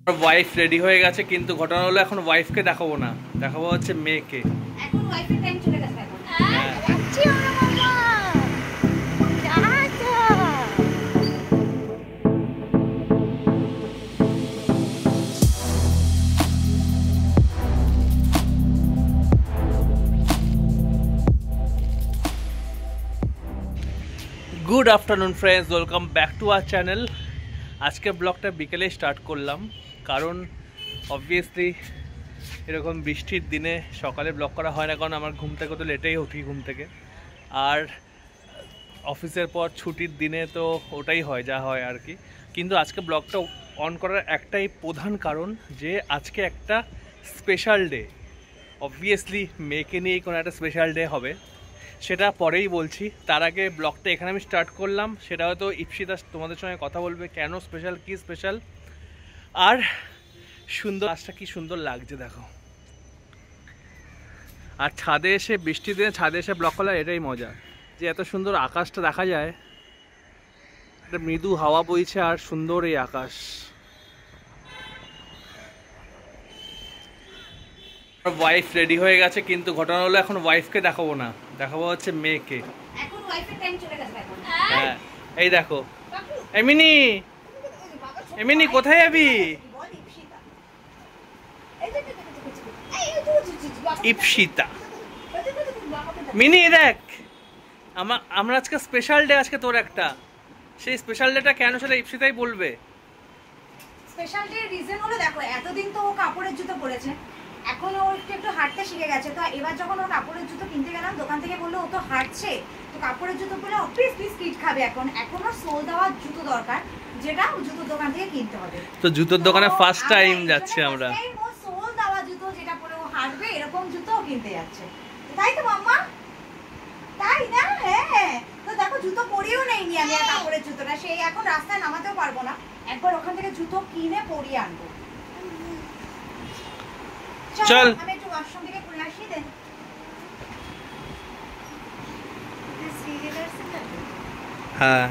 Wife ready হয়ে গেছে, কিন্তু ঘটনা হলো এখন ওয়াইফকে দেখাবো না, দেখাবো হচ্ছে মেয়েকে। এখন ওয়াইফের টাইম চলে গেছে এখন। Good afternoon friends, welcome back to our channel. আজকে ব্লগটা বিকেলে স্টার্ট করলাম, কারণ অবভিয়াসলি এরকম বৃষ্টির দিনে সকালে ব্লগ করা হয় না, কারণ আমার ঘুম থেকে তো লেটেই উঠি ঘুম থেকে। আর অফিসের পর ছুটির দিনে তো ওটাই হয়, যা হয় আর কি। কিন্তু আজকে ব্লগটা অন করার একটাই প্রধান কারণ যে আজকে একটা স্পেশাল ডে। অবভিয়াসলি মেয়েকে নিয়েই কোনো একটা স্পেশাল ডে হবে, সেটা পরেই বলছি। তার আগে ব্লগটা এখানে আমি স্টার্ট করলাম, সেটা হয়তো ইপসিতা তোমাদের সঙ্গে কথা বলবে কেন স্পেশাল, কি স্পেশাল। আর সুন্দর আজটা কি সুন্দর লাগছে দেখো। আর ছাদে এসে বৃষ্টির দিনে ছাদে এসে ব্লগ করা এটাই মজা, যে এত সুন্দর আকাশটা দেখা যায়, একটা মৃদু হাওয়া বইছে আর সুন্দর এই আকাশ। ওয়াইফ রেডি হয়ে গেছে, কিন্তু ঘটনা হলো এখন ওয়াইফকে দেখাবো না, দেখাবো হচ্ছে মেয়েকে। এখন ওয়াইফের টাইম চলে গেছে এখন। হ্যাঁ, এই দেখো এমিনি, এমিনি কোথায় যাবি? ইপসিতা, মিনি দেখ, আমরা আজকে স্পেশাল ডে, আজকে তোর একটা। সেই স্পেশাল ডেটা কেন সেটা ইপসিতাই বলবে। স্পেশাল ডে রিজন হলো দেখো, এতদিন তো ও কাপড়ের জুতো পরেছে, এখন ও একটু হাঁটতে শিখে গেছে। তো এবার যখন ওর কাপড়ের জুতো কিনতে গেলাম, দোকান থেকে বললো ও তো হাঁটছে, তো কাপড়ের জুতো পরে অবভিয়াসলি স্কিট খাবে। এখন ওর সোল দেওয়া জুতো দরকার, যেটা জুতোর দোকান থেকে কিনতে হবে। তো জুতোর দোকানে ফার্স্ট টাইম যাচ্ছে আমরা, ও সোল দেওয়া জুতো যেটা পরে ও হাঁটবে এরকম জুতো কিনতে যাচ্ছে, তাই তো মাম্মা? তাই না? হ্যাঁ, তো দেখো জুতো পরিয়েও নেইনি আমি আর কাপড়ের জুতোটা, সেই এখন রাস্তায় নামাতেও পারবো না, একবার ওখান থেকে জুতো কিনে পরিয়ে আনবো। চল আমি একটু ওয়াশরুম থেকে ঘুরে আসি। দেন হ্যাঁ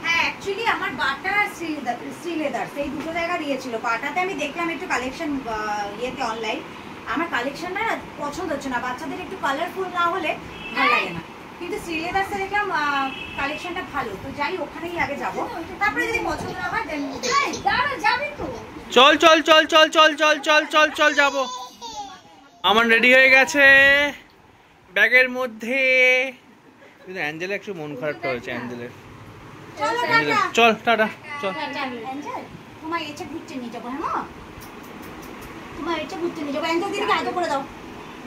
হ্যাঁ, অ্যাকচুয়ালি আমার বাটা আর শ্রীলেদার সেই দুটো জায়গা দিয়েছিল। বাটাতে আমি দেখলাম একটু কালেকশন ইয়েতে অনলাইন, আমার কালেকশনটা না পছন্দ হচ্ছে না, বাচ্চাদের একটু কালারফুল না হলে ভালো লাগে না। কিন্তু শ্রীলেদার্সে দেখলাম কালেকশনটা ভালো, তো যাই ওখানেই আগে যাবো, তারপরে যদি পছন্দ না হয় দেন যাবি তো। চল চল চল চল চল চল চল চল চল যাবো। আমার রেডি হয়ে গেছে ব্যাগের মধ্যে, কিন্তু অ্যাঞ্জেলের একটু মন খারাপটা হয়েছে। অ্যাঞ্জেলের চল টাটা চল। তোমার এসে ঘুরতে নিয়ে যাবো। হ্যাঁ, তোমার এসে ঘুরতে নিয়ে যাবো। অ্যাঞ্জেল দিদিকে আদর করে দাও,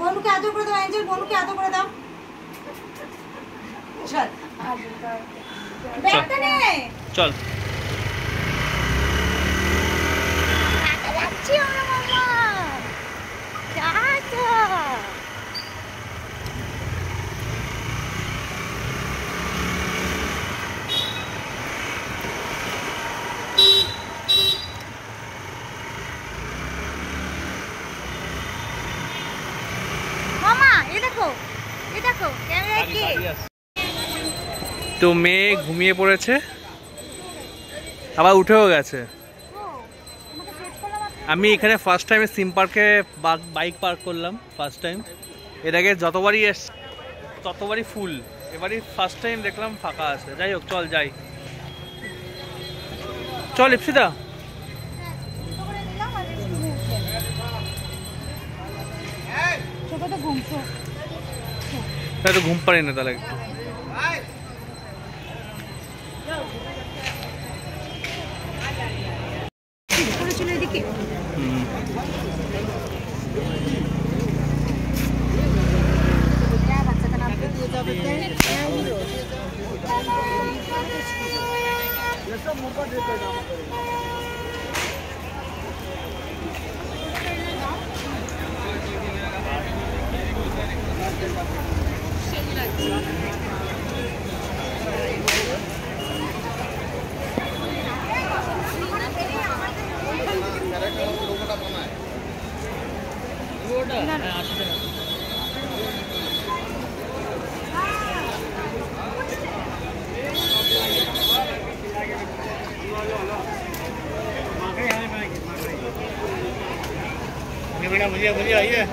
বনুকে আদর করে দাও। অ্যাঞ্জেল বনুকে আদর করে দাও। চল ব্যাগটা নে, চল। তো মেয়ে ঘুমিয়ে পড়েছে, আবার উঠেও গেছে। আমি এখানে ফার্স্ট টাইম সিম পার্কে বাইক পার্ক করলাম, ফার্স্ট টাইম। এর আগে যতবারই ততবারই ফুল, এবারই ফার্স্ট টাইম দেখলাম ফাঁকা আছে। যাই হোক চল যাই, চল ইপসিতা। তো ঘুম পাড়ি না তাহলে একটু। भुजिया भुजिया आई है।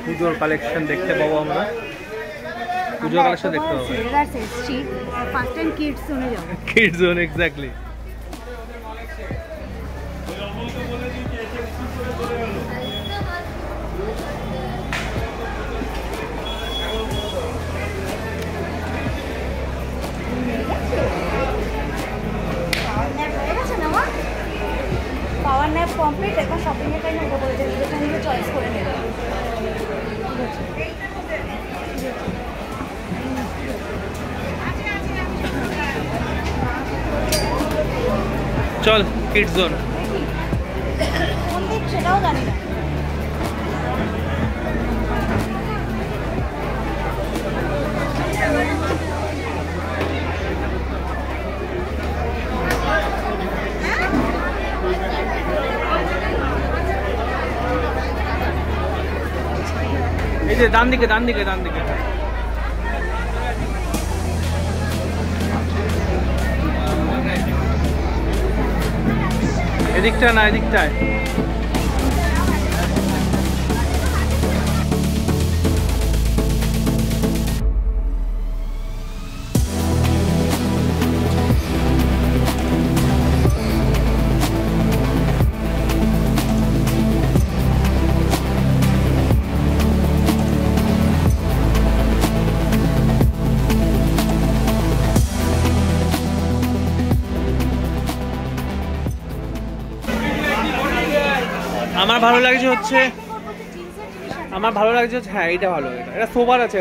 পুজোর কালেকশন দেখতে পাবো আমরা। পুজোর কালেকশন দেখতে পাবো। ফার্স্ট টাইম কিডস জোনে যাব। Kids zone exactly. Power nap complete, এখন শপিং এর টাইম ওটা বলে যেটা নিজে চয়েস করে নেবে। চল কিডস জোন। কোন দিক সেটাও জানি না। এই যে ডান দিকে ডান দিকে ডান দিকে। এদিকটা না এদিকটায়। আমার ভালো লাগছে হচ্ছে হ্যাঁ এটা ভালো, এটা সোবার আছে,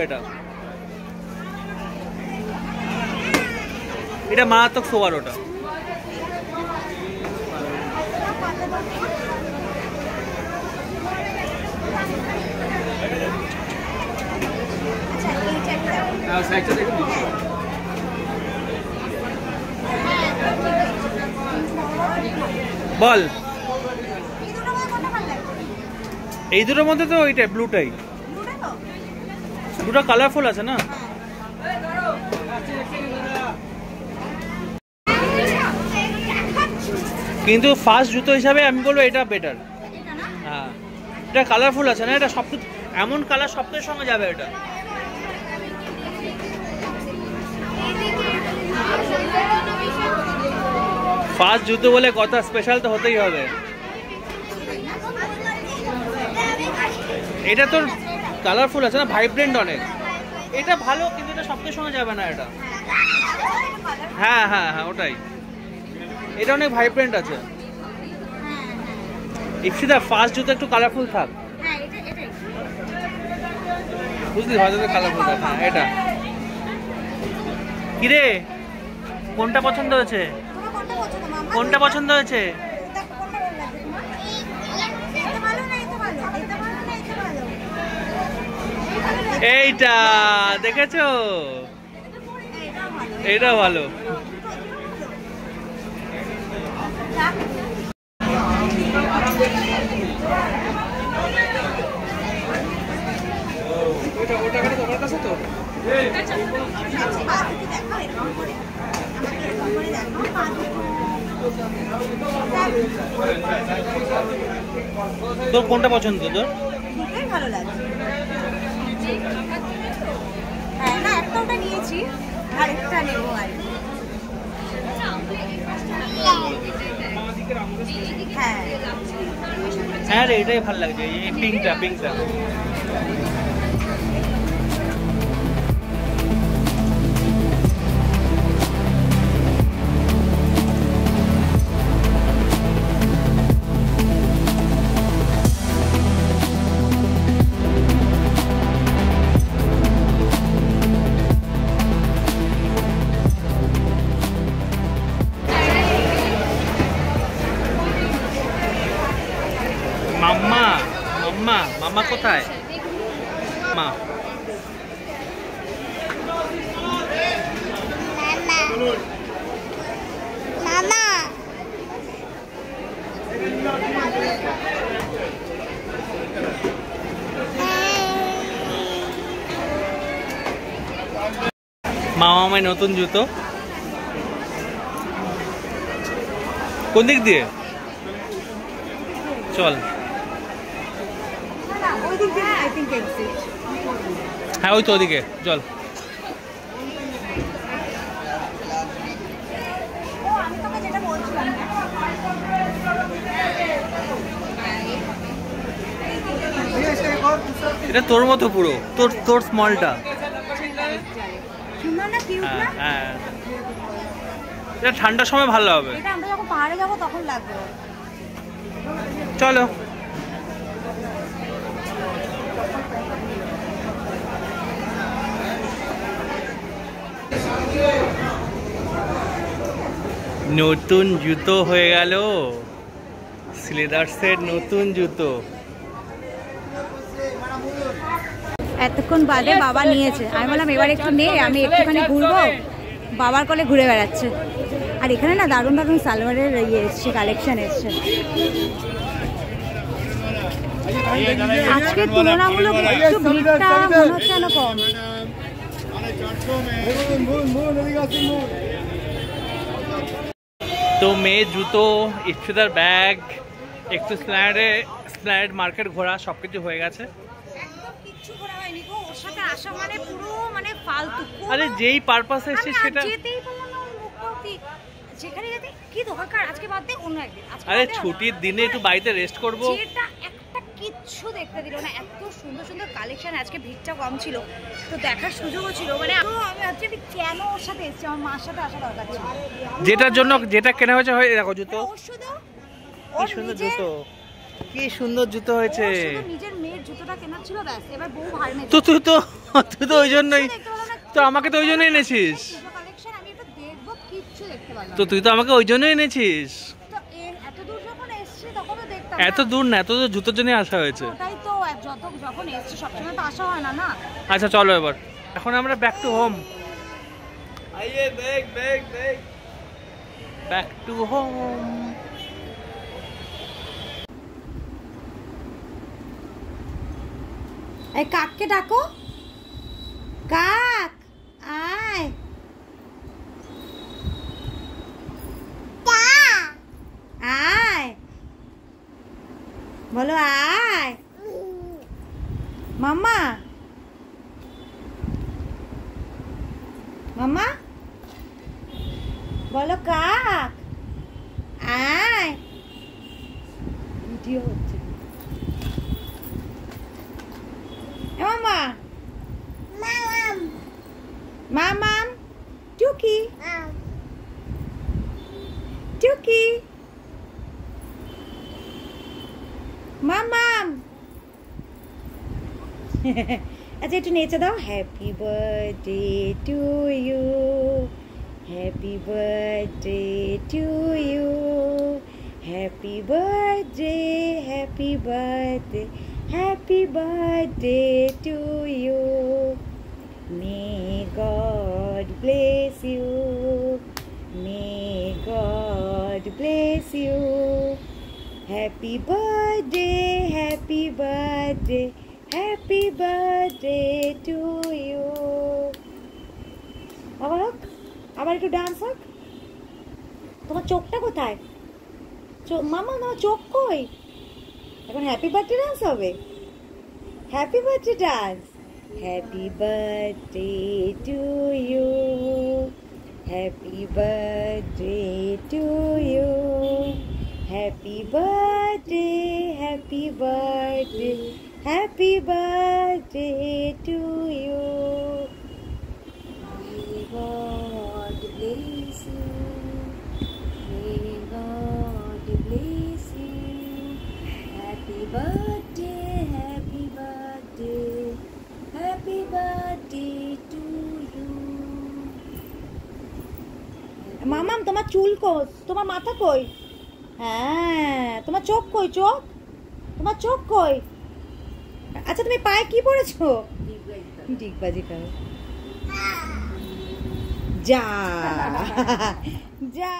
এটা মারাত্মক সোবার ওটা। বল এই দুটোর মধ্যে তো ওইটা ব্লুটাই, দুটো কালারফুল আছে না। কিন্তু ফার্স্ট জুতো হিসাবে আমি বলবো এটা বেটার। হ্যাঁ এটা কালারফুল আছে না, এটা সব এমন কালার সবকিছুর সঙ্গে যাবে এটা। ফার্স্ট জুতো বলে কথা, স্পেশাল তো হতেই হবে। এটা তোর কালারফুল আছে না, ভাইব্রেন্ট অনেক, এটা ভালো, কিন্তু এটা সবকিছুর সঙ্গে যাবে না এটা। হ্যাঁ হ্যাঁ হ্যাঁ ওটাই, এটা অনেক ভাইব্রেন্ট আছে। ইপসিদা ফার্স্ট জুতো একটু কালারফুল থাক, বুঝলি, হয়তো কালারফুল থাক। হ্যাঁ এটা কিরে কোনটা পছন্দ হয়েছে, কোনটা পছন্দ হয়েছে? এইটা দেখেছো, এটা ভালো। তোর কোনটা পছন্দ? তোর দুটোই ভালো লাগে। হ্যাঁ না একটা ওটা নিয়েছি, আরেকটা নেবো আর হ্যাঁ হ্যাঁ রে এটাই ভালো লাগছে, এই পিঙ্কটা পিঙ্কটা। মাম্মা মাম্মা মাম্মা কোথায়? মা মামা মামামায় নতুন জুতো। কোন দিক দিয়ে? চল। হ্যাঁ ওই তো ওদিকে চল। এটা তোর মতো পুরো, তোর স্মলটা। হ্যাঁ এটা ঠান্ডার সময় ভালো হবে। এটা আমরা যখন পাহাড়ে যাবো তখন লাগবে। চলো। নতুন জুতো হয়ে গেল, স্লেদার্সের নতুন জুতো। এতক্ষণ বাদে বাবা নিয়েছে, আমি বললাম এবার একটু নে, আমি একটুখানি ঘুরবো। বাবার কোলে ঘুরে বেড়াচ্ছে। আর এখানে না দারুণ দারুণ সালোয়ারের ইয়ে এসছে, কালেকশন এসছে। আজকে তুলনামূলক একটু ভিড়টা মনে হচ্ছে যেন কম। তো মেয়ে জুতো, ইফতিদার ব্যাগ, একটু স্প্ল্যানেড মার্কেট ঘোরা সবকিছু হয়ে গেছে। আরে যেই পারপাসে এসেছে সেটা। আরে ছুটির দিনে একটু বাড়িতে রেস্ট করবো। কিচ্ছু দেখতে দিল না, এত সুন্দর সুন্দর কালেকশন। আজকে ভিড়টা কম ছিল তো দেখার সুযোগও ছিল। মানে আমি ভাবছি কেন ওর সাথে এসেছি, আমার মার সাথে আসা দরকার ছিল। যেটার জন্য যেটা কেনা হয়েছে, হয় দেখো জুতো কি সুন্দর জুতো, কি সুন্দর জুতো হয়েছে। নিজের মেয়ের জুতোটা কেনা ছিল, ব্যাস। এবার বউ ভাড় মেয়ে। তো তুই তো ওই জন্যই তো আমাকে তো ওই জন্যই এনেছিস। আমি একটু দেখবো, কিচ্ছু দেখতে পারলাম। তো তুই তো আমাকে ওই জন্যই এনেছিস। এত দূর না, এত দূর জুতোর জন্য আসা হয়েছে। ওটাই তো, যখন এসেছি সবসময় তো আসা হয় না না। আচ্ছা চলো এবার, এখন আমরা ব্যাক টু হোম। আইয়ে দেখ ব্যাক টু হোম। এই কাককে ডাকো, কাক আয়। আয় বলো, আয় মাম্মা। মাম্মা বলো, কাক আয়। ভিডিও হচ্ছে। মাম্মা মামাম টুকি টুকি মামাম। আচ্ছা একটু নেচে দাও। Happy birthday to you, happy birthday to you, happy birthday, happy birthday, happy birthday to you. May God bless you, may God bless you. Happy birthday, happy birthday, happy birthday to you. আবার একটু dance হোক। তোমার চোখটা কোথায়? মামা তোমার চোখ কই? এখন হ্যাপি বার্থডে ডান্স হবে। Happy birthday dance. Happy birthday to you, happy birthday to you, happy birthday, happy birthday, happy birthday to you. May God bless you, may God bless you, happy birthday, happy birthday, happy birthday to you. মামাম তোমার চুল কই? তোমার মাথা কই? হ্যাঁ তোমার চোখ কই? তোমার চোখ কই? আচ্ছা তুমি পায়ে কি পরেছো? ডিগবাজি করো। যা যা।